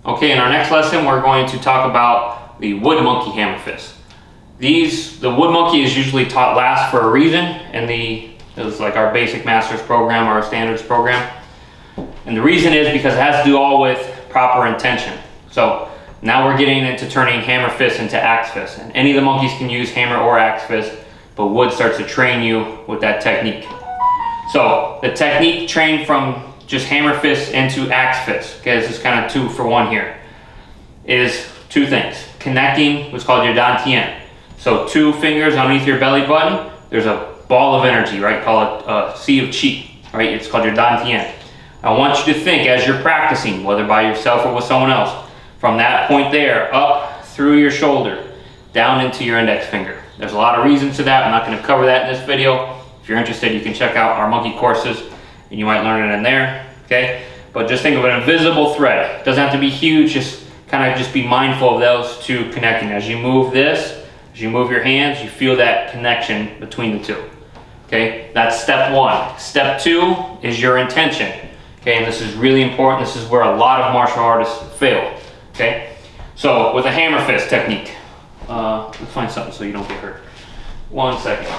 Okay, in our next lesson, we're going to talk about the wood monkey hammer fist. The wood monkey is usually taught last for a reason, and it's like our basic master's program or our standards program. And the reason is because it has to do all with proper intention. So now we're getting into turning hammer fist into axe fist. And any of the monkeys can use hammer or axe fist, but wood starts to train you with that technique. So the technique trained from just hammer fist into axe fist, okay, this is kind of 2 for 1 here, is 2 things. Connecting what's called your dantian. So 2 fingers underneath your belly button, there's a ball of energy, right? Call it a sea of chi, right? It's called your dantian. I want you to think as you're practicing, whether by yourself or with someone else, from that point there, up through your shoulder, down into your index finger. There's a lot of reasons to that. I'm not going to cover that in this video. If you're interested, you can check out our monkey courses and you might learn it in there, okay? But just think of an invisible thread. It doesn't have to be huge, just kind of just be mindful of those 2 connecting. As you move this, as you move your hands, you feel that connection between the 2, okay? That's step 1. Step 2 is your intention, okay? And this is really important. This is where a lot of martial artists fail, okay? So with a hammer fist technique, let's find something so you don't get hurt. 1 second.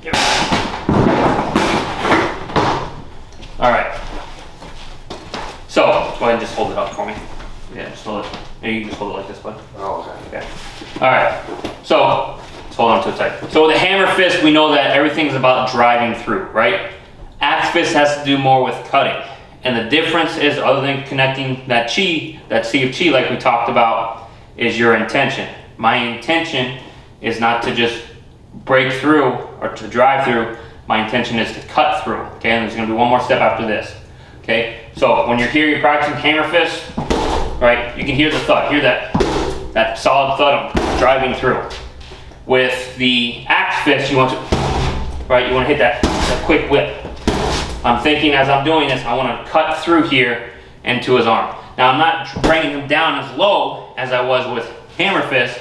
Yep. All right. So go ahead and just hold it up for me. Yeah, just hold it. Maybe you can just hold it like this, bud. Oh, okay. All right. So let's hold on to it tight. So with a hammer fist, we know that everything's about driving through, right? Axe fist has to do more with cutting. And the difference is, other than connecting that chi, that sea of chi like we talked about, is your intention. My intention is not to just break through or to drive through. My intention is to cut through, okay? And there's gonna be one more step after this, okay? So when you're here, you're practicing hammer fist, right? You can hear the thud, hear that solid thud of driving through. With the axe fist, you want to hit that quick whip. I'm thinking as I'm doing this, I want to cut through here into his arm. Now I'm not bringing him down as low as I was with hammer fist,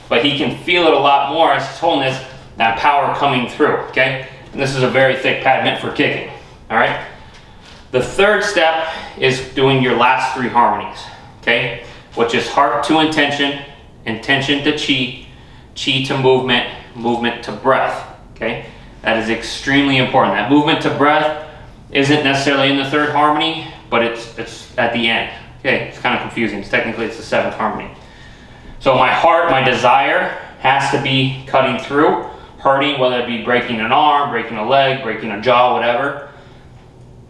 but he can feel it a lot more as he's holding this, that power coming through, okay? And this is a very thick pad meant for kicking, all right? The third step is doing your last 3 harmonies, okay? Which is heart to intention, intention to chi, chi to movement, movement to breath, okay? That is extremely important. That movement to breath isn't necessarily in the 3rd harmony, but it's at the end, okay? It's kind of confusing. Technically, it's the 7th harmony. So my heart, my desire has to be cutting through, hurting, whether it be breaking an arm, breaking a leg, breaking a jaw, whatever.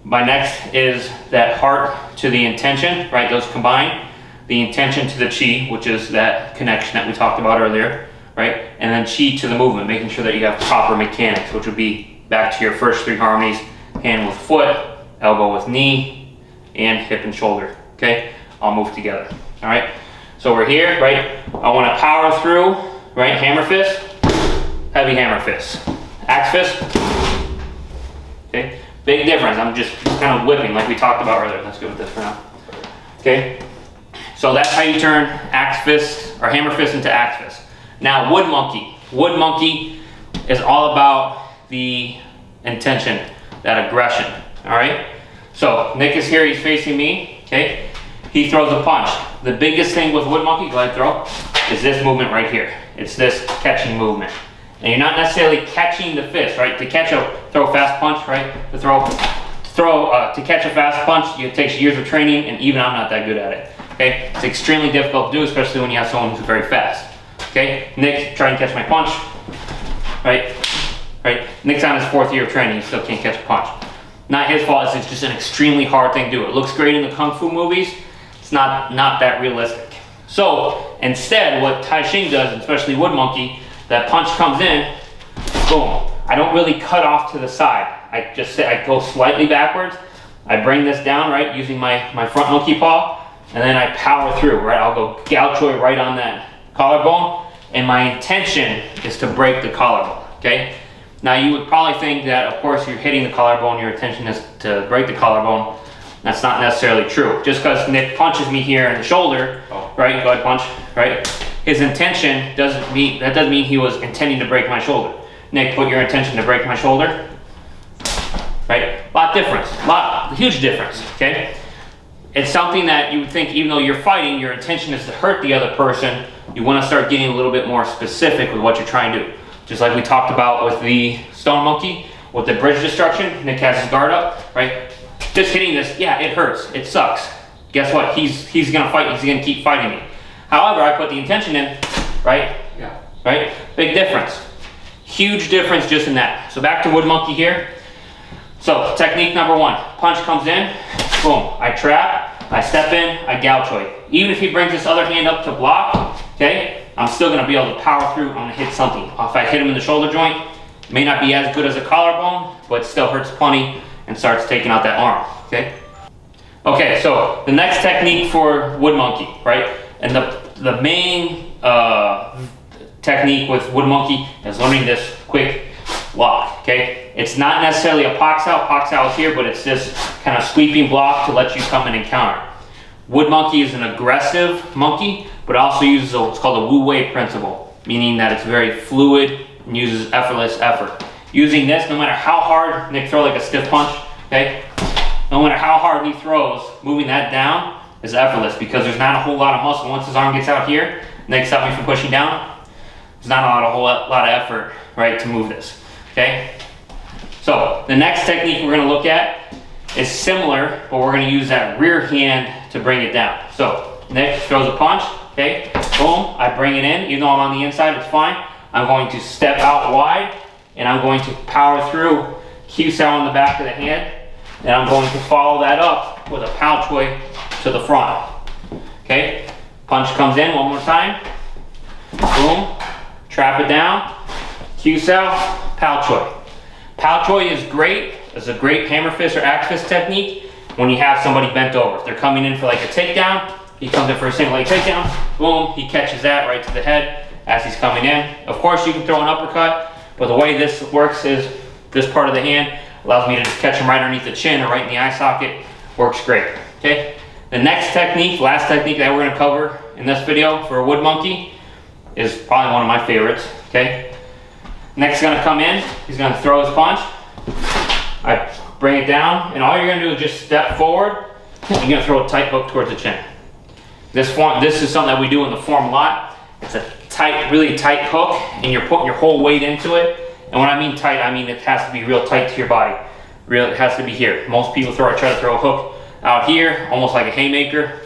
My next is that heart to the intention, right? Those combine. The intention to the chi, which is that connection that we talked about earlier, right? And then chi to the movement, making sure that you have proper mechanics, which would be back to your first 3 harmonies, hand with foot, elbow with knee, and hip and shoulder, okay? All move together, all right? So we're here, right? I want to power through, right? Hammer fist, heavy hammer fist. Axe fist, okay? Big difference. I'm just kind of whipping like we talked about earlier. Let's go with this for now, okay? So that's how you turn axe fist or hammer fist into axe fist. Now wood monkey. Wood monkey is all about the intention, that aggression, all right? So Nick is here, he's facing me, okay? He throws a punch. The biggest thing with wood monkey, go ahead throw, is this movement right here. It's this catching movement. And you're not necessarily catching the fist, right? To throw a fast punch, right? To catch a fast punch, it takes years of training, and even I'm not that good at it, okay? It's extremely difficult to do, especially when you have someone who's very fast, okay? Nick, try and catch my punch, right? Nick's on his 4th year of training, he still can't catch a punch. Not his fault, it's just an extremely hard thing to do. It looks great in the Kung Fu movies, it's not that realistic. So instead, what Tai Chi does, especially wood monkey, that punch comes in, boom. I don't really cut off to the side. I go slightly backwards. I bring this down, right, using my front monkey paw, and then I power through, right? I'll go gaucho right on that collarbone, and my intention is to break the collarbone, okay? Now you would probably think that, of course, you're hitting the collarbone, your intention is to break the collarbone. That's not necessarily true. Just because Nick punches me here in the shoulder, right? Go ahead, punch, right? His intention doesn't mean he was intending to break my shoulder. Nick, put your intention to break my shoulder, right? Huge difference, okay? it's something that you would think, even though you're fighting, your intention is to hurt the other person, you want to start getting a little bit more specific with what you're trying to do. Just like we talked about with the stone monkey, with the bridge destruction, Nick has his guard up, right? Just hitting this, yeah, it hurts, it sucks. Guess what? He's gonna fight, he's gonna keep fighting me. However, I put the intention in, right? Yeah. Right? Big difference. Huge difference just in that. So back to wood monkey here. So technique number one, punch comes in, boom, I trap, I step in, I gaucho. Even if he brings this other hand up to block, okay, I'm still gonna be able to power through, I'm gonna hit something. If I hit him in the shoulder joint, it may not be as good as a collarbone, but still hurts plenty and starts taking out that arm, okay? Okay, so the next technique for wood monkey, right? And the main technique with wood monkey is learning this quick lock, okay? It's not necessarily a pox out is here, but it's this kind of sweeping block to let you come in and counter. Wood monkey is an aggressive monkey, but also uses what's called a Wu Wei principle, meaning that it's very fluid and uses effortless effort. Using this, no matter how hard Nick throw like a stiff punch, okay? No matter how hard he throws, moving that down is effortless because there's not a whole lot of muscle. Once his arm gets out here, Nick stopped me from pushing down. There's not a whole lot of effort, right, to move this, okay? So the next technique we're gonna look at is similar, but we're gonna use that rear hand to bring it down. So Nick throws a punch, okay? Boom, I bring it in. Even though I'm on the inside, it's fine. I'm going to step out wide, and I'm going to power through Q-cell on the back of the hand, and I'm going to follow that up with a pow choy to the front, okay? Punch comes in one more time, boom, trap it down, Q-cell, pow choy. Pow choy is great. It's a great hammer fist or axe fist technique when you have somebody bent over. If they're coming in for like a takedown, he comes in for a single leg takedown, boom, he catches that right to the head as he's coming in. Of course, you can throw an uppercut, but the way this works is this part of the hand allows me to just catch him right underneath the chin or right in the eye socket. Works great, okay? The next technique, last technique that we're gonna cover in this video for a wood monkey is probably one of my favorites, okay? Nick's gonna come in, he's gonna throw his punch. I bring it down, and all you're gonna do is just step forward, and you're gonna throw a tight hook towards the chin. This is something that we do in the form a lot. It's a tight, really tight hook, and you're putting your whole weight into it. And when I mean tight, I mean it has to be real tight to your body. It has to be here. Most people try to throw a hook out here, almost like a haymaker.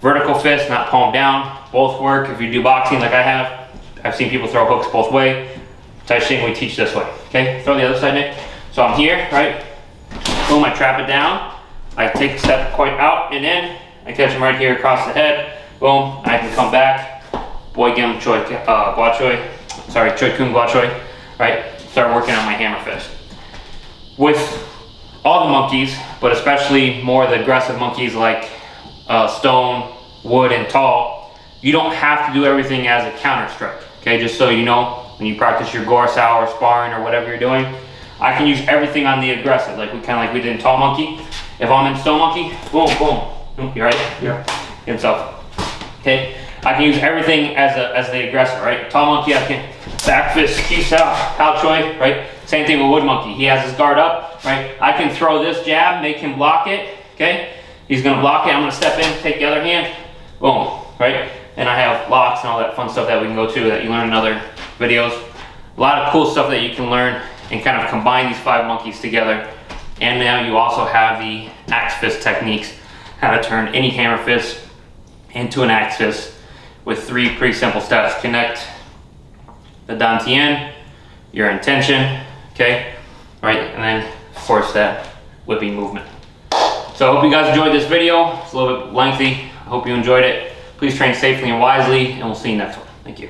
Vertical fist, not palm down. Both work. If you do boxing like I have, I've seen people throw hooks both ways. Tai Chi we teach this way. Okay, throw the other side, Nick. So I'm here, right? Boom, I trap it down. I take a step quite out and in. I catch him right here across the head. Boom, I can come back. Boy gim choi gua choi. Sorry, choi kun gua choi. Right? Start working on my hammer fist. With all the monkeys, but especially more the aggressive monkeys like stone, wood, and tall, you don't have to do everything as a counter strike. Okay, just so you know, when you practice your Gorsao or sparring or whatever you're doing, I can use everything on the aggressive, like we did in tall monkey. If I'm in stone monkey, boom, boom. You ready? Yeah. Himself. Okay, I can use everything as the aggressor, right? Tall monkey, I can back fist, Q-cell, pow choy, right? Same thing with wood monkey. He has his guard up, right? I can throw this jab, make him block it, okay? He's gonna block it, I'm gonna step in, take the other hand, boom, right? And I have locks and all that fun stuff that we can go to that you learn in other videos. A lot of cool stuff that you can learn and kind of combine these 5 monkeys together. And now you also have the axe fist techniques, how to turn any hammer fist into an axe fist with 3 pretty simple steps. Connect the dantian, your intention, okay? Right, and then of course that whipping movement. So I hope you guys enjoyed this video. It's a little bit lengthy. I hope you enjoyed it. Please train safely and wisely, and we'll see you next one. Thank you.